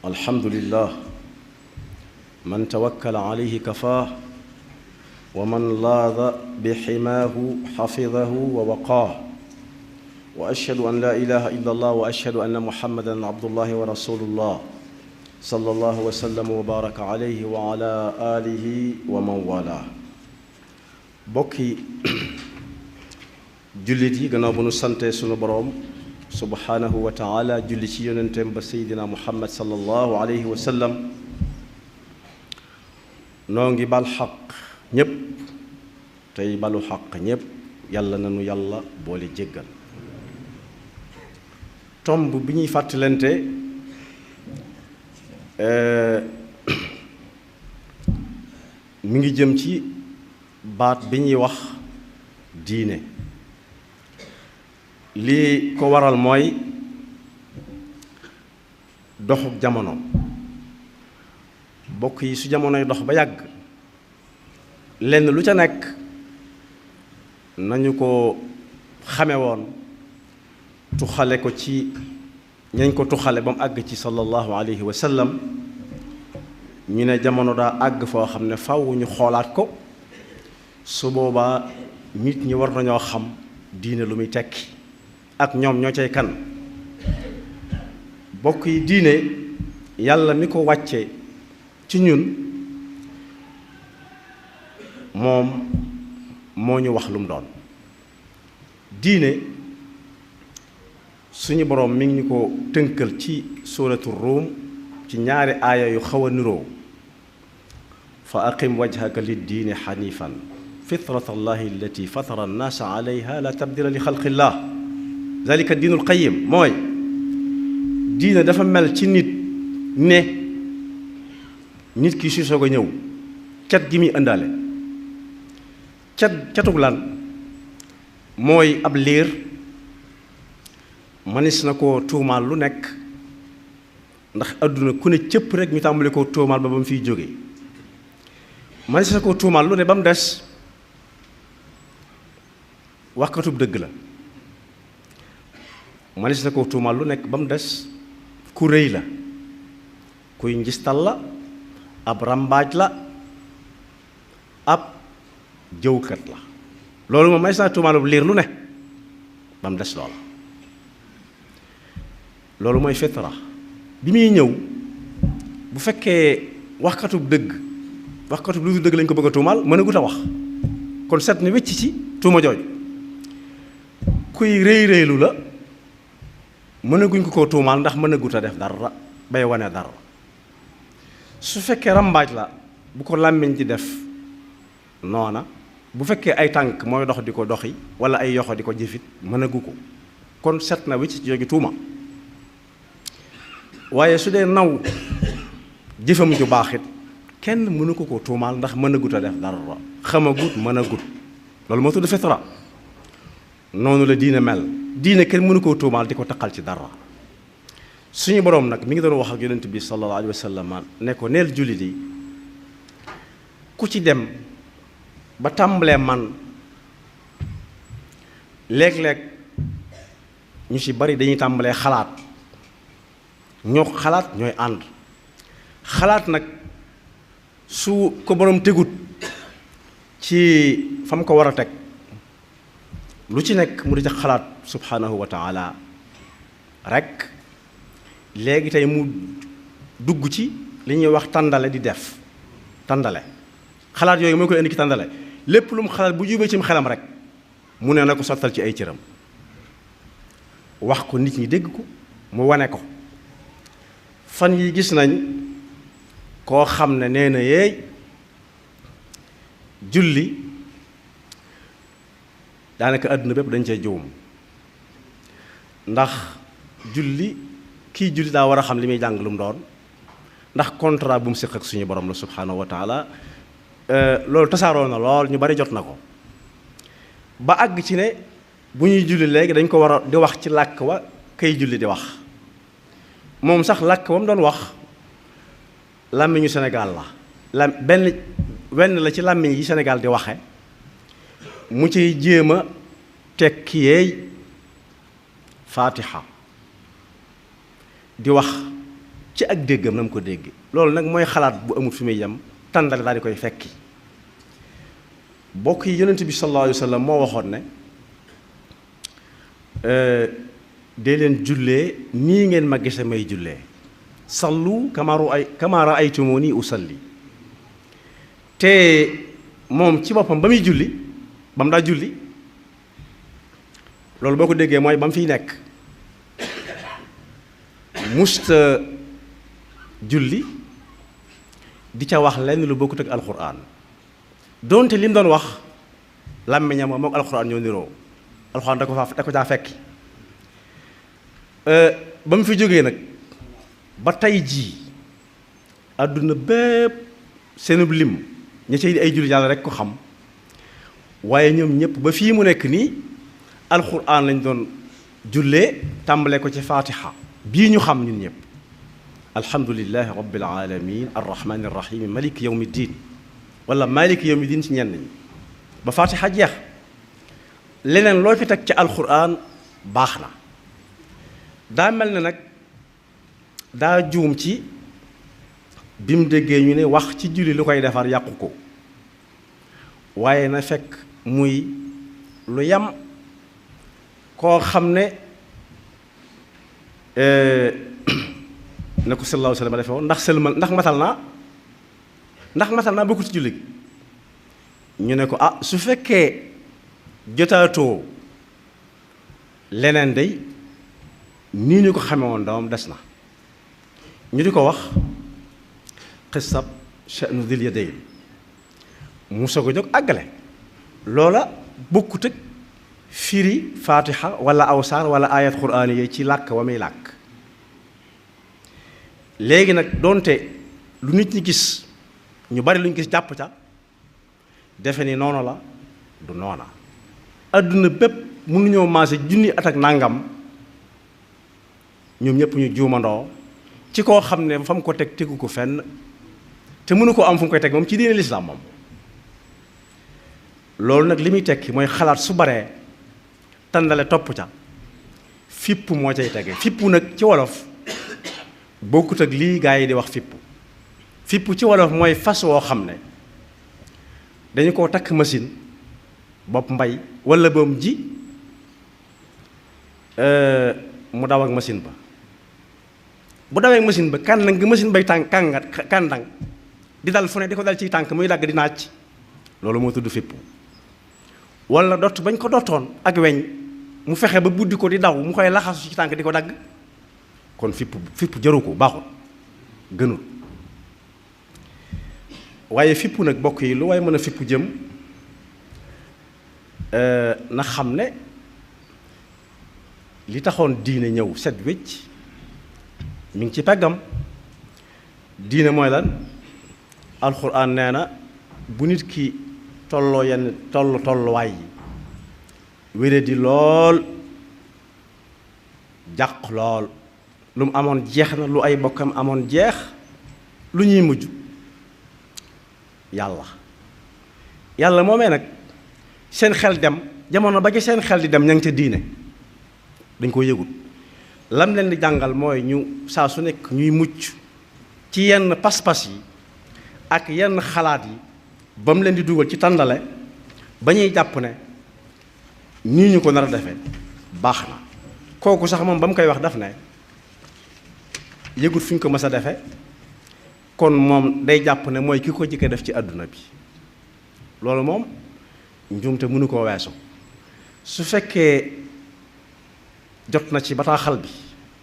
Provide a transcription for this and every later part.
الحمد لله من توكل عليه كفاه ومن لاذ بحماه حفظه ووقاه وأشهد أن لا إله إلا الله وأشهد أن محمدا عبد الله ورسول الله صلى الله وسلم وبارك عليه وعلى آله ومن والاه bokki jullit yi gannaaw bu nu sante sunu boroom subhanahu wa taala julli ci yonenteem ba seydina muhammad sallallahu alayhi wa sallam noo ngi bal xaq ñépp tey balu xaq ñépp yàlla nanu yàlla boole jéggal tomb bi ñuy fàttalante mi ngi jëm ci baat bi ñuy wax diine lii ko waral mooy doxuk jamono bokk yi su jamonoy dox ba yàgg lenn lu ca nekk nañu ko xame woon tuxale ko ci ñañ ko tuxale ba mu àgg ci sallallahu alayhi wa sallam ñu ne jamono daa àgg foo xam ne faw ñu xoolaat ko su boobaa nit ñi war nañoo xam diine lu muy tekki ak ñoom ñoo cay kan bokk yi diine yàlla mi ko wàcce ci ñun moom moo ñu wax lu mu doon diine suñu boroom mi ngi ñu ko tënkal ci suuratu ruum ci ñaari aaya yu xaw a niroo fa aqim wajhaka liddiini xanifan fitrata allahi allati fatara annaasa alayha la tabdila li xalqillah zalika diinul qayyim mooy diine dafa mel ci nit ne nit ki su soog a ñëw cat gi muy ëndaale catug lan mooy ab liir manis na ko tuumaal lu nekk ndax àdduna ku ne cëpp rek ñu tàmbali ko tuumaal ba mu fiy jóge manis na ko tuumaal lu ne ba mu des waxkatub dëgg la manis na ko tuumaal lu nekk ba mu des ku rëy la kuy njistal la ab rambaaj la ab jëwkat la loolu moom manis naa tuumaalub liir lu ne ba mu des loola loolu mooy fitra bi muy ñëw bu fekkee waxkatub dëgg waxkatub lu dul dëgg lañ ko bëgg a tuumaal mën a gut a wax kon set ni wecc ci tuuma jooju kuy rëy rëylu la mën a guñ ko koo tuumaal ndax mën a gut a def dara bay wane dara su fekkee rambaaj la bu ko làmmiñ di def noona bu fekkee ay tànk mooy dox di ko doxi wala ay yoxo di ko jëfit mën a gu ko kon set na wecc ci jooju tuuma waaye su dee naw jëfam ju baax it kenn mënu ko ko tuumaal ndax mën a gut a def dara xamagut mën a gut loolu moo tudd fitra noonu la diine mel diine kenn mënu koo tuumaal di ko taqal ci dara suñu boroom nag mi ngi doon wax ak yonent bi sallallahu alayhi wa sallam ne ko neel jullit yi ku ci dem ba tàmbalee man léeg-léeg ñu ci bari dañuy tàmbalee xalaat ñoo xalaat ñooy ànd xalaat nag su ko boroom tegut ci fa mu ko war a teg lu ci nekk mu di ca xalaat subhanahu wa taala rek léegi tey mu dugg ci li ñuy wax tàndale di def tàndale xalaat yooyu moo koy indi ci tàndale lépp lu mu xalaat bu jubee ci xelam rek mu ne na ko sottal ci ay cëram wax ko nit ñi dégg ko mu wane ko fan yi gis nañ koo xam ne nee na yeey julli daanaka àdduna bépp dañ cee juum ndax julli kii julli daa war a xam li muy jàng lu mu doon ndax contrat bu mu séq ak suñu borom la subhanahu wa taala loolu tasaaroo na lool ñu bari jot na ko ba àgg ci ne bu ñuy julli léegi dañ ko war a di wax ci làkk wa kay julli di wax moom sax làkk wa mu doon wax làmmiñu Sénégal la wenn la ci làmmiñ yi Sénégal di waxe mu ciy jéem a tekki yeey faatiha di wax ci ak déggam na mu ko dégg loolu nag mooy xalaat bu amul fi muy yem tàndale daal di koy fekki bokk yi yonent bi sallallahu alayhi wa sallam moo waxoon ne dee leen jullee nii ngeen ma gise may jullee sallu kama ra'aytumuni usalli te moom ci boppam ba muy julli ba mu daa julli loolu boo ko déggee mooy ba mu fiy nekk musta julli di ca wax lenn lu bokkut ak alxuraan doonte li mu doon wax làmmiñam moom ak alxuraan ñoo niroo alxuraan da ko caa fekki ba mu fi jógee nag ba tey jii àdduna bépp seenub lim ña cay di ay julli yàlla rek ko xam waaye ñoom ñëpp ba fii mu nekk nii alxuraan lañ doon jullee tàmbalee ko ci faatiha bii ñu xam ñun ñëpp alhamdulillahi rabbil alamin arrahmani arrahim maliki yawmi ddin wala maliki yawmi ddin ci ñenn ñi ba faatiha jeex leneen loo fi teg ci alxuraan baax na daa mel ne nag daa juum ci bi mu déggee ñu ne wax ci julli lu koy defar yàqu ko waaye na fekk muy lu yam koo xam ne ne ko sallallahu alayhi wa sallam defe woon ndax matal naa bokkul ci julli gi ñu ne ko ah su fekkee jotaatoo leneen day nii ñu ko xame woon doomam des na ñu di ko wax xisab sha'nu dil yadayn mu soog a jóg àggale loola bokkut ak firi faatiha wala aw saar wala ayat quraan yi ci làkk wa muy làkk léegi nag doonte lu nit ñi gis ñu bari lu ñu gis jàpp ca defe ni noonu la du noona adduna bépp mënuñoo maase junni at ak nàngam ñoom ñëpp ñu juumandoo ci koo xam ne fa mu ko teg tegu ko fenn te mënu ko am fu mu koy teg moom ci diine lislaam moom loolu nag li muy tekki mooy xalaat su baree tàndale topp ca fipp moo cay tege fippu nag ci wolof bokkut ak lii gaa yi di wax fippu ci wolof mooy fas woo xam ne dañu koo takk machine bopp mbay walla boom ji mu daw ak machine ba bu dawee ak machine ba kàndang gi machine bay tànk kàndang di dal fu ne di ko dal ciy tànk muy dagg di naaj loolu moo tudd fippu walla dott bañ ko dottoon ak weñ mu fexe ba buddi ko di daw mu koy laxasu ci tànk di ko dagg kon fippu jaru ko baaxul gënul waaye fippu nag bokk yi lu waaye mën a fippu jëm na xam ne li taxoon diine ñëw set wécc mi ngi ci peggam diine mooy lan alxuraan nee na bu nit ki tolloo yenn tolluwaay yi wére di lool jàq lool lu mu amoon jeex na lu ay bokkam amoon jeex lu ñuy mujj yàlla moomee nag seen xel dem jamono ba ci seen xel di dem ña ngi ca diine dañ ko yëgut lam leen di jàngal mooy ñu saa su nekk ñuy mucc ci yenn pas-pas yi ak yenn xalaat yi ba mu leen di dugal ci tàndale ba ñuy jàpp ne nii ñu ko nar a defee baax na kooku sax moom ba mu koy wax daf ne yëgut fi ñu ko mës a defe kon moom day jàpp ne mooy ki ko jëkk def ci àdduna bi loolu moom njuumte mënu koo weesu su fekkee jot na ci bataaxal bi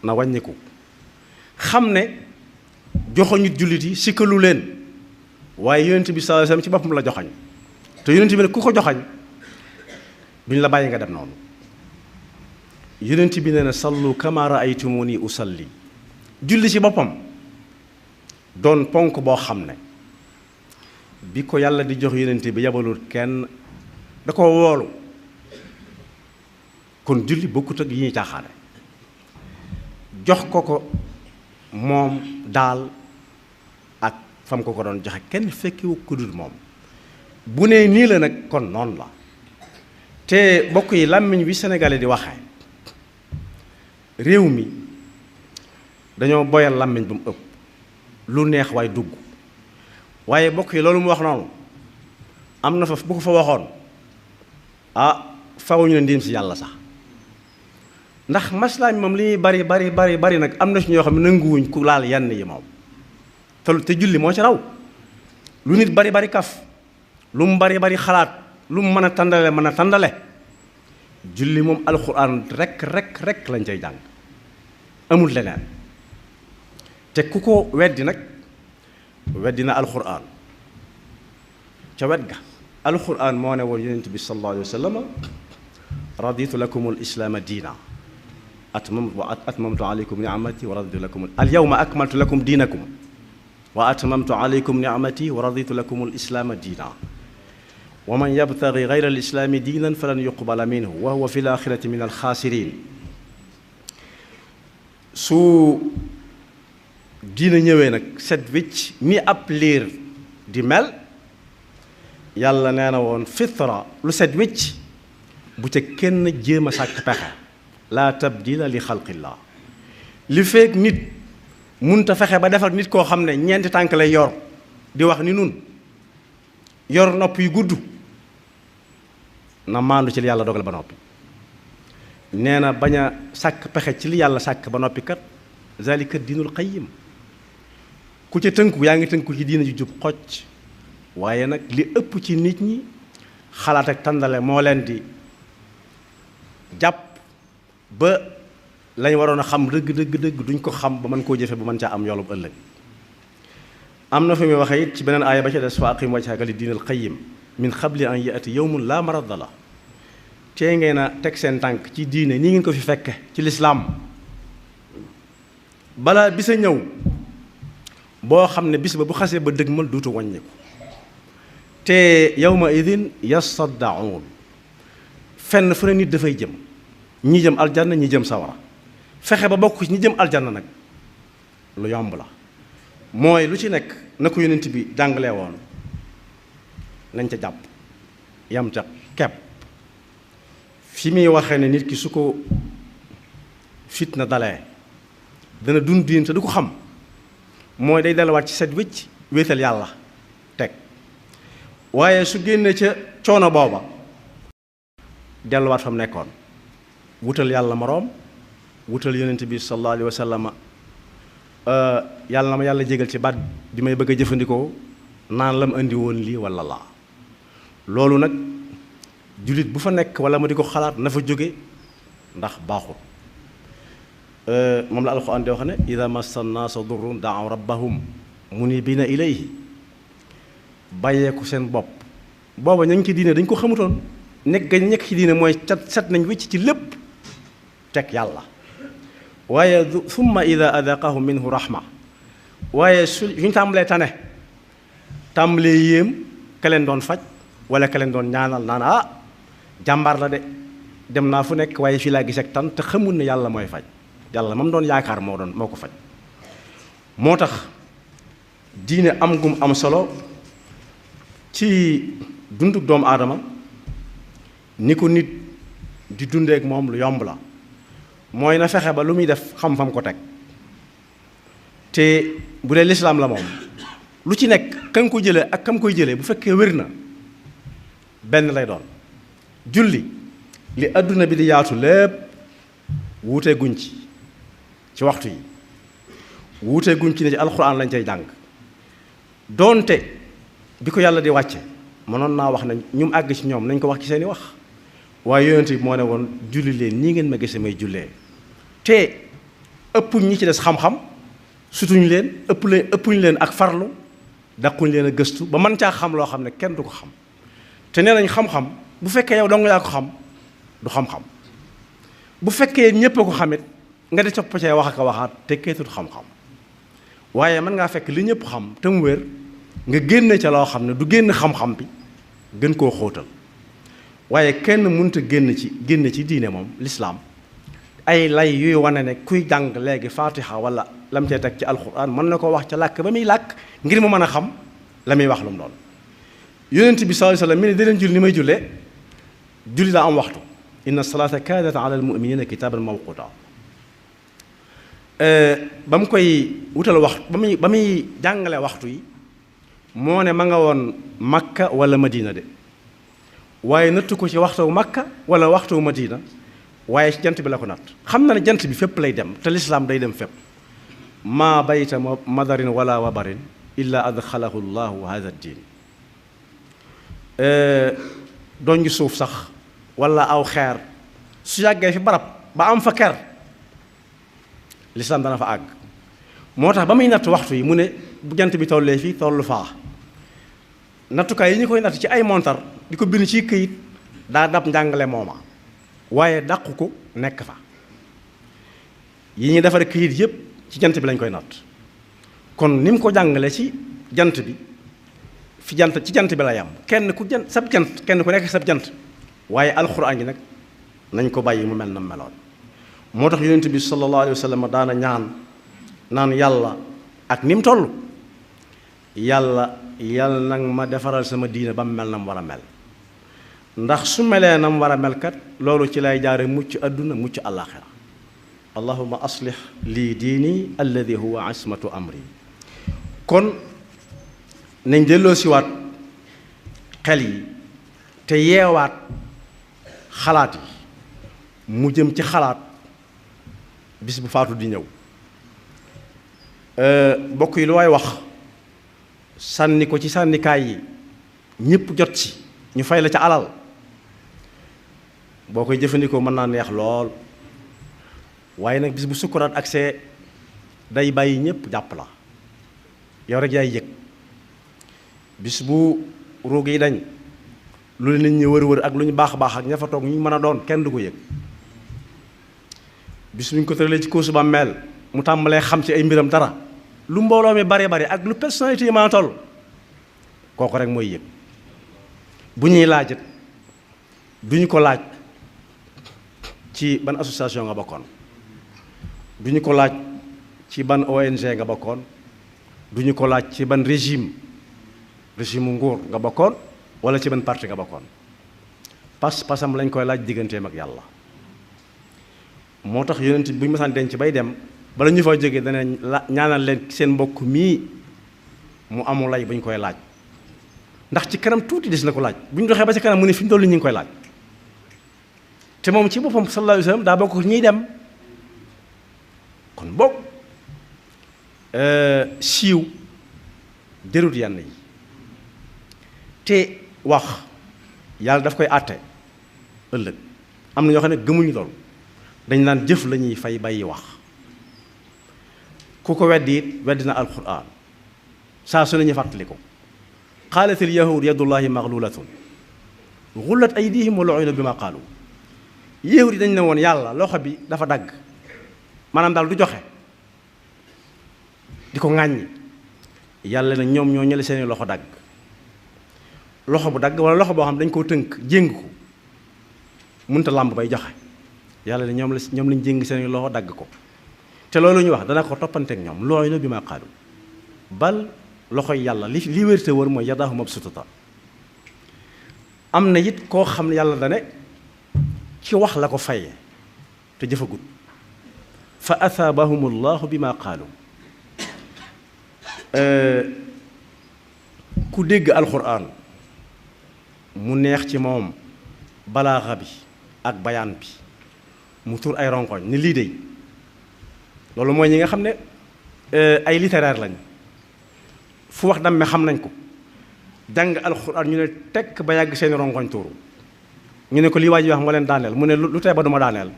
na wàññiku xam ne joxoñu jullit yi sikkalu leen waaye yonent bi sallallahu alayhi wasallam ci boppam la joxañ te yonent bi ne ku ko joxañ duñ la bàyyi nga dem noonu yonent bi nee na sallu kama ra'aytumuni usalli julli ci boppam doon ponk boo xam ne bi ko yàlla di jox yonent bi yabalul kenn da ko woolu kon julli bokkut ak yi ñuy caaxaane jox ko moom daal ak fam ko doon joxe kenn fekkiwu ko dul moom bu nee nii la nag kon noonu la te bokk yi làmmiñ wi sénégalais di waxee réew mi dañoo boyal làmmiñ ba mu ëpp lu neex waay dugg waaye bokk yi loolu mu wax noonu am na fa bu ko fa waxoon faw ñu ne ndiim si yàlla sax ndax maslaa mi moom li ñuy bari nag am na si ñoo xam ne nanguwuñ ku laal yenn yi moom te julli moo ci raw lu nit bari kaf lu mu bari xalaat lu mu mën a tàndale julli moom alxuraan rek lañ cay jàng amul leneen te ku ko weddi nag weddi na alxuraan ca wet ga alxuraan moo ne woon yonent bi sallallahu alayhi wa sallam raditu lakum alislaama diina atmamtu alaykum ni'mati wa raditu lakum alyawma akmaltu lakum diinakum wa atmamtu alaykum ni'mati wa raditu lakum alislaama diina wa man yabtagi gayra alislaami diinan falan yuqbala minhu wa huwa fi laaxirati min alxaasiriin su diina ñëwee nag set wicc ni ab liir di mel yàlla nee na woon fitra lu set wicc bu ca kenn jéem a sàkk pexe laa tabdila li xalqillah li feek nit munta fexe ba defar nit koo xam ne ñeenti tànk lay yor di wax ni nun yor nopp yu gudd na maandu ci li yàlla dogal ba noppi nee na bañ a sàkk pexe ci li yàlla sàkk ba noppi kat zalika diinul qayyim ku ca tënku yaa ngi tënku ci diina ju jub xocc waaye nag li ëpp ci nit ñi xalaat ak tàndale moo leen di jàpp ba lañ waroon a xam dëgg duñ ko xam ba mën koo jëfe ba mën caa am yoolub ëllëg am na fi muy waxe it ci beneen aaya ba ca des fa aqim wajhaka li diinil qayyim min qabli an ya'ti yawmun laa maradda la tee ngeen a teg seen tànk ci diine nii ngeen ko fi fekke ci lislaam balaa bis a ñëw boo xam ne bis ba bu xasee ba dëgmal duutu wàññiku te yawma idin yasaddaun fenn fu ne nit dafay jëm ñi jëm aljanna ñi jëm sawara fexe ba bokk ñi jëm aljanna nag lu yomb la mooy lu ci nekk na ko yonent bi jàngalee woon nañ ca jàpp yam ca kepp fi muy waxee ne nit ki su ko fitna dalee dana dund diin te du ko xam mooy day delluwaat ci set wicc wéetal yàlla teg waaye su génnee ca coono booba delluwaat fa mu nekkoon wutal yàlla moroom wutal yonent bi sallallahu alayhi wa sallam yàlla na ma yàlla jégal ci baat bi may bëgg a jëfandikoo naan la mu indi woon lii wala laa loolu nag jullit bu fa nekk wala ma di ko xalaat na fa jóge ndax baaxul moom la alxuraan di wax ne ida massa nnaasa durrun daaw rabbahum munibiina ilayhi bàyyeeku seen bopp booba ña ngi ci diine dañ ko xamutoon nekk ci diine mooy set nañ wicc ci lépp teg yàlla waaye summa ida adaqahum minhu rahma waaye suñ tàmbalee tane tàmbalee yéem ka leen doon faj wala ka leen doon ñaanal naan jàmbaar la de dem naa fu nekk waaye fii laa gis ak tan te xamul ne yàlla mooy faj yàlla mam doon yaakaar moo ko faj moo tax diine am gum am solo ci dunduk doomu aadama ni ko nit di dundeek moom lu yomb la mooy na fexe ba lu muy def xam fam ko teg te bu dee lislaam la moom lu ci nekk ka nga ko jëlee ak kam koy jëlee bu fekkee wér na benn lay doon julli li adduna bi di yaatu lépp wuute guñ ci waxtu yi wuute guñ ci ne ci alxuraan lañ cay jàng doonte bi ko yàlla di wàcce mënoon naa wax ne ñu mu àgg ci ñoom nañ ko wax ci seeni wax waaye yonent bi moo ne woon julli leen nii ngeen ma gise may jullee te ëppuñ ñi ci des xam-xam sutuñ leen ëppuñ leen ak farlu daquñ leen a gëstu ba mën caa xam loo xam ne kenn du ko xam te nee nañ xam-xam bu fekkee yow dong yaa ko xam du xam-xam bu fekkee ñépp a ko xamit nga di copp cee wax ak a waxaat te keetut xam-xam waaye mën ngaa fekk li ñëpp xam te mu wér nga génne ca loo xam ne du génn xam-xam bi gën koo xóotal waaye kenn mënut a génn ci diine moom lislaam ay lay yuy wane ne kuy jàng léegi faatiha wala lam cee teg ci alxuraan mën na ko wax ca làkk ba muy làkk ngir mu mën a xam la muy wax lu mu doon yonent bi sallallahu alayhi wa sallam mi ne di leen julli ni may jullee julli daa am waxtu inna salaata kaanat ala al muminina kitaaban mawquta ba mu koy wutal waxtu ba muy jàngale waxtu yi moo ne ma nga woon Makka wala Madina de waaye nattu ko ci waxtu Makka wala waxtu Madina waaye ci jant bi la ko natt xam na ne jant bi fépp lay dem te lislaam day dem fépp maa bayta madarin wala wabarin illa adxalahu llahu hada diin doon suuf sax wala aw xeer su yàggee fi barab ba am fa ker lislaam dana fa àgg moo tax ba muy natt waxtu yi mu ne bu jant bi tollee fii tollu faa nattukaay yi ñu koy natt ci ay montar di ko bind ci këyit daa dab njàngale mooma waaye dàqu ko nekk fa yi ñuy defare këyit yépp ci jant bi lañ koy natt kon ni mu ko jàngale ci jant bi fi jant ci jant bi la yam kenn ku nekk sab jant waaye alxuraan gi nag nañ ko bàyyi mu mel na meloon moo tax yonent bi sallallahu alayhi wa sallam daana naan yàlla ak ni mu toll yàlla nag ma defaral sama diine ba mu mel na mu war a mel ndax su melee na mu war a mel kat loolu ci lay jaare mucc àdduna mucc àllaaxira allahumma aslih lii diini alladi huwa ismatu amri kon nañ delloo siwaat xel yi te yeewaat xalaat yi mu jëm ci xalaat bis bu faatu di ñëw bokk yi lu waay wax sànni ko ci sànnikaay yi ñépp jot ci ñu fay la ca alal boo koy jëfandikoo mën naa neex lool waaye nag bis bu sukkuraat accès day bàyyi ñépp jàpp la yow rek yaay yëg bis bu ruug yi dañ lu nit ñi wër ak lu ñu baax ak ña fa toog ñu mën a doon kenn du ko yëg bis bu ñu ko tëralee ci kóosu ba mel mu tàmbalee xam ci ay mbiram dara lu mbooloo mi bare ak lu personnalité yi mën a toll kooku rek mooy yëg bu ñuy laajit duñu ko laaj ci ban association nga bokkoon duñu ko laaj ci ban ONG nga bokkoon duñu ko laaj ci ban régime nguur nga bokkoon wala ci ban parti nga bokkoon pasam lañ koy laaj digganteem ak yàlla moo tax yonent bu ñu mësaan denc bay dem bala ñu fa jógee dana ñaanal leen seen mbokk mii mu amul lay bu ñu koy laaj ndax ci kanam tuuti des na ko laaj bu ñu doxee ba ci kanam mu ne fi ñu toll ñu ngi koy laaj te moom ci boppam sallallahu alayhi wa sallam daa bokk ñuy dem kon boog siiw jërut yenn yi te wax yàlla daf koy àtte ëllëg am na ñoo xam ne gëmuñu loolu dañ naan jëf la ñuy fay bàyyi wax ku ko weddi it weddi na alquran saa su nañu fàttali ko qaalatil yahud yadullahi maglulatun gullat aydihim wa lu'inu bima qaalu yahud yi dañ ne woon yàlla loxo bi dafa dagg maanaam daal du joxe di ko ŋàññi yàlla na ñoom ñoo ñële seeni loxo dagg loxo bu dagg wala loxo boo xam dañ koo tënk jéng ko mënta làmb bay joxe yàlla ne ñoom lañ jéng seeni loxo dagg ko te loolu ñu wax dana ko toppanteek ñoom lu'inu bima qaalu bal loxoy yàlla li wérte wër mooy yadaahu mabsuutatan am na it koo xam ne yàlla dane ci wax la ko fayee te jëfagut fa athaabahum allahu bima qaalu ku dégg alquran mu neex ci moom balaaxa bi ak bayaan bi mu tur ay ronkoñ ni lii de loolu mooy ñi nga xam ne ay littéraire lañ fu wax damme xam nañ ko jàng alxuraan ñu ne tekk ba yàgg seeni rongoñ tuuru ñu ne ko lii waa ji wax moo leen daaneel mu ne lu tee ba duma daaneel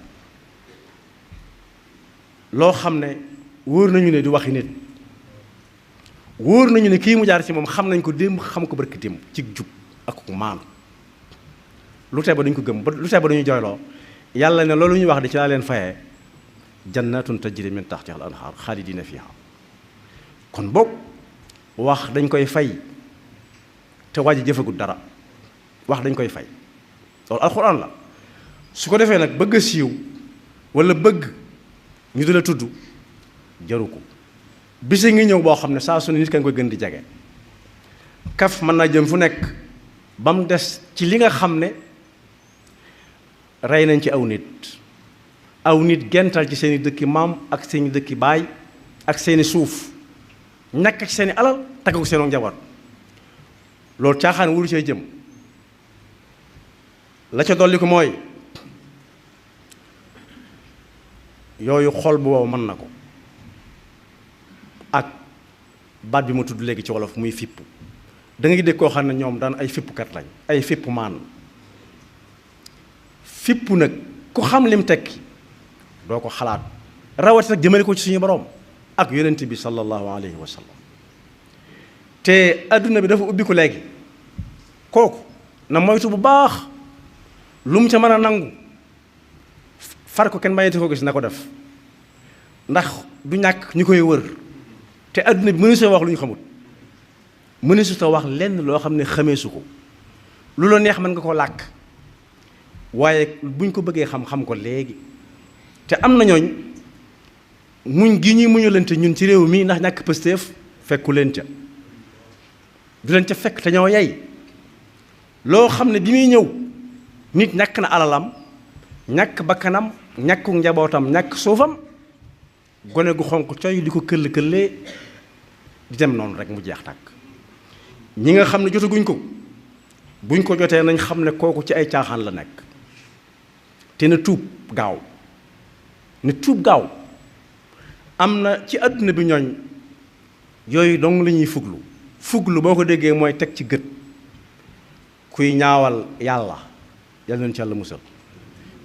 loo xam ne wóor nañu ne du waxi nit wóor nañu ne kii mu jaar ci moom xam nañ ko démb xam ko barki démb ci jub ak maanu lu tee ba duñ ko gëm lu tee ba duñu jooyloo yàlla ne loolu ñu wax di ci laa leen fayee jannatun tajri min tahtiha al anhar xaalidina fiha kon boog wax dañ koy fay te waa ji jëfagut dara wax dañ koy fay loolu alxuraan la su ko defee nag bëgg a siiw wala bëgg ñu di la tudd jaru ko bise ngi ñëw boo xam ne saa su ne nit ka nga koy gën di jege kaf mën naa jëm fu nekk ba mu des ci li nga xam ne rey nañ ci aw nit aw nit gental ci seeni dëkki maam ak seeni dëkki baay ak seeni suuf ñàkk ci seeni alal tagg ko seenu njaboot loolu caaxaan wuru cee jëm la ca dolli ko mooy yooyu xol bu wow mën na ko ak baat bi ma tudd léegi ci wolof muy fipp da ngay dégg koo xam ne ñoom daan ay fippkat lañ ay fipp maan fipp nag ku xam lim tekki doo ko xalaat rawati nag jëmale ko ci suñu borom ak yonent bi sallallahu alayhi wa sallam te adduna bi dafa ubbi ko léegi kooku na moytu bu baax lu mu ca mën a nangu far ko kenn bañati ko gis na ko def ndax du ñàkk ñu koy wër te adduna bi mënu soo wax lu ñu xamut mënu su ta wax lenn loo xam ne xameesu ko lu la neex mën nga ko làkk waaye buñ ko bëggee xam-xam ko léegi te am na ñooñ muñ gi ñuy muñalante ñun ci réew mi ndax ñàkk pëstéef fekku leen ca du leen ca fekk te ñoo yey loo xam ne bi muy ñëw nit ñàkk na alalam ñàkk bakkanam ñàkku njabootam ñàkk suufam gone gu xonq coy di ko këll-këllee di dem noonu rek mu jeex tàkk ñi nga xam ne jotaguñ ko buñ ko jotee nañ xam ne kooku ci ay caaxaan la nekk te na tuub gaaw ne tuub gaaw am na ci àdduna bi ñooñ yooyu dong la ñuy fuglu boo ko déggee mooy teg ci gët kuy ñaawal yàlla yàlla nañu ci yàlla musal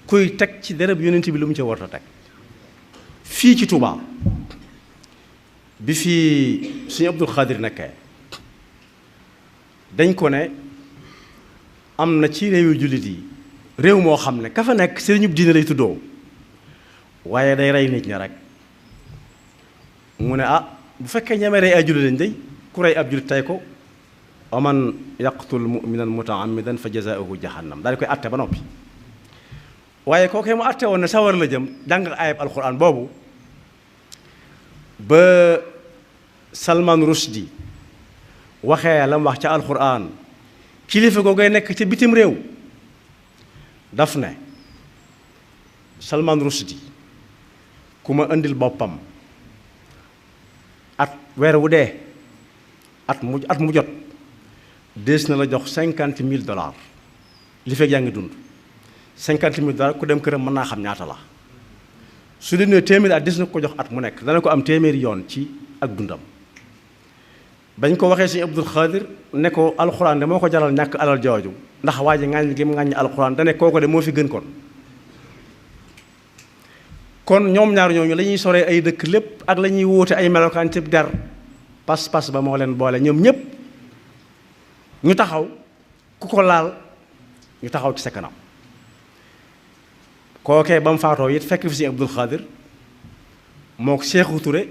kuy teg ci dereb yonent bi lu mu ca war a teg fii ci Touba bi fii suñu Abdul Xaadir nekkee dañ ko ne am na ci réewu jullit yi réew moo xam ne ka fa nekk sëriñub diine lay tuddoo waaye day rey nit ñi rek mu ne bu fekkee ñeme rey ay jullit lañ day ku rey ab jullit tey ko wa man yaqtul mu'minan mutaammidan fa jazaa'uhu jahannam daal di koy atte ba noppi waaye kookee mu atte woon ne sawar la jëm jàng ayab alquran boobu ba Salman Rushdie waxee la mu wax ca alquran kilifa googee nekk ca bitim réew daf ne Salman Rushdie ku ma indil boppam at weer wu dee at mu jot dees na la jox $50,000 li fekk yaa ngi dund $50,000 ku dem këram mën naa xam ñaata la su dee ne téeméeri at des na ko jox at mu nekk dana ko am téeméeri yoon ci ak dundam bañ ko waxee Sëñ Abdul Xaadir ne ko alxuraan de moo ko jaral ñàkk alal jooju ndax waa ji ŋàññi gi mu ŋàññi alxuraan da ne kooko de moo fi gën kon ñoom ñaar ñooñu la ñuy soree ay dëkk lépp ak la ñuy wóote ay melokaan ci der pas-pas ba moo leen boole ñoom ñépp ñu taxaw ku ko laal ñu taxaw ci sa kanam kookee ba mu faatoo it fekk fi Sëñ Abdul Xaadir moo ko Seexu Ture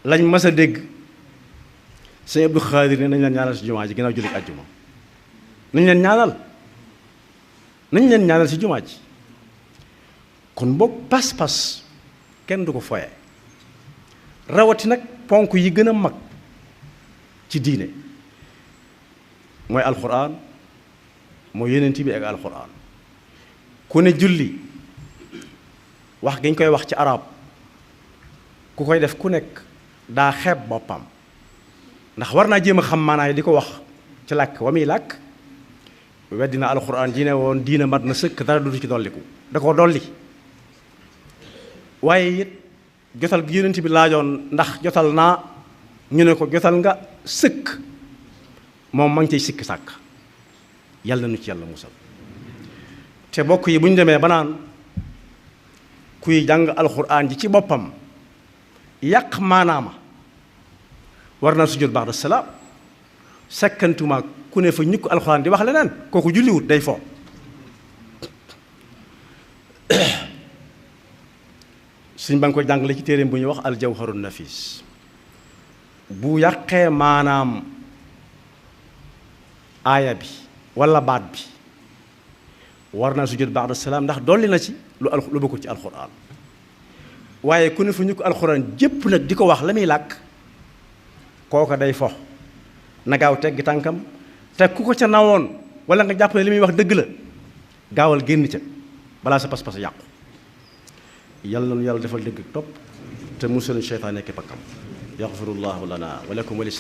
lañ mas a dégg Sëñ Abdul Xaadir ne nañ leen ñaanal si jumaa ji ginnaaw jullit àjjuma nañ leen ñaanal si jumaa ji kon boog pas-pas kenn du ko foye rawati nag ponk yi gën a mag ci diine mooy alxuraan mooy yonent bi ak alxuraan ku ne julli wax gi ñu koy wax ci arab ku koy def ku nekk daa xeeb boppam ndax war naa jéem a xam maanaay di ko wax ci làkk wa muy làkk weddina alxuraan ji ne woon diina mat na sëkk dara du ci dolliku da ko dolli waaye it jotal gi yonent bi laajoon ndax jotal naa ñu ne ko jotal nga sëkk moom ma ngi cay sikk sàkk yàlla nu ci yàlla musal te bokk yi bu ñu demee ba naan kuy jàng alxuraan ji ci boppam yàq maanaama war na sujjóot ba'da salaam sekkantuma ku ne fa ñukk alxuraan di wax leneen kooku julliwut day fo suñ ba nga koy jàngale ci téeréem bu ñuy wax aljawharun nafis bu yàqee maanaam aaya bi walla baat bi war naa sujjóot ba'da salaam ndax dolli na ci lu bokkul ci alxuraan waaye ku ne fa ñukk alxuraan jépp nag di ko wax la muy làkk kooka day fo na gaaw teggi tànkam te ku ko ca nawoon wala nga jàpp ne li muy wax dëgg la gaawal génn ca balaa sa pas-pas yàqu yàlla na yàlla defal dégg ak topp te musal seytaane nekk pakkam yaxfirullahu lana wa lakum wa li